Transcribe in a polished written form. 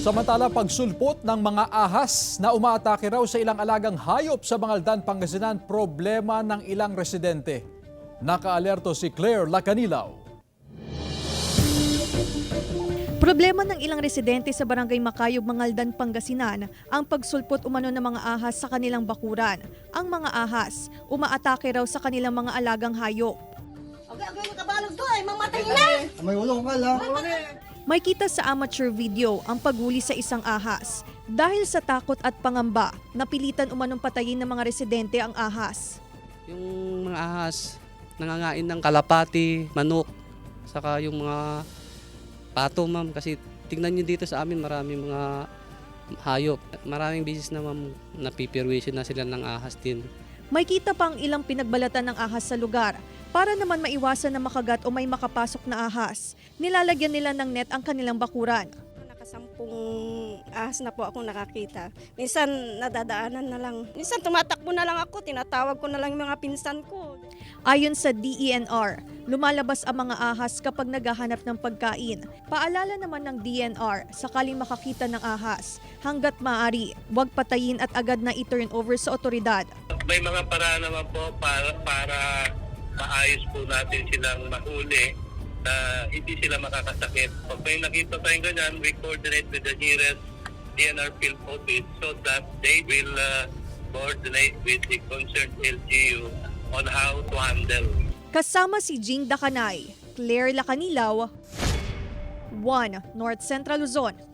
Samantala, pagsulpot ng mga ahas na umaatake raw sa ilang alagang hayop sa Bangaldan, Pangasinan, problema ng ilang residente. Nakaalerto si Claire Lacanilaw. Problema ng ilang residente sa Barangay Macayog, Bangaldan, Pangasinan ang pagsulpot umano ng mga ahas sa kanilang bakuran. Ang mga ahas, umaatake raw sa kanilang mga alagang hayop. Okay, makabalog to ay mamatay na! May ulong ka lang. May kita sa amateur video ang paghuli sa isang ahas. Dahil sa takot at pangamba, napilitan umanong patayin ng mga residente ang ahas. Yung mga ahas, nangangain ng kalapati, manok, saka yung mga pato, ma'am. Kasi tingnan nyo dito sa amin, maraming mga hayop. Maraming bisis na, ma'am, napipirwisyon na sila ng ahas din. May kita pang ilang pinagbalatan ng ahas sa lugar. Para naman maiwasan na makagat o may makapasok na ahas, nilalagyan nila ng net ang kanilang bakuran. Nakasampung ahas na po ako nakakita. Minsan nadadaanan na lang. Minsan tumatakbo na lang ako, tinatawag ko na lang yung mga pinsan ko. Ayon sa DENR, lumalabas ang mga ahas kapag naghahanap ng pagkain. Paalala naman ng DENR, sakaling makakita ng ahas, hanggat maaari, huwag patayin at agad na i-turn over sa otoridad. May mga paraan naman po para maayos po natin silang mahuli na hindi sila makakasakit. Pag may nakita tayong ganyan, we coordinate with the nearest DNR field office so that they will coordinate with the concerned LGU on how to handle. Kasama si Jing Dakanay, Claire Lacanilaw, 1 North Central Luzon.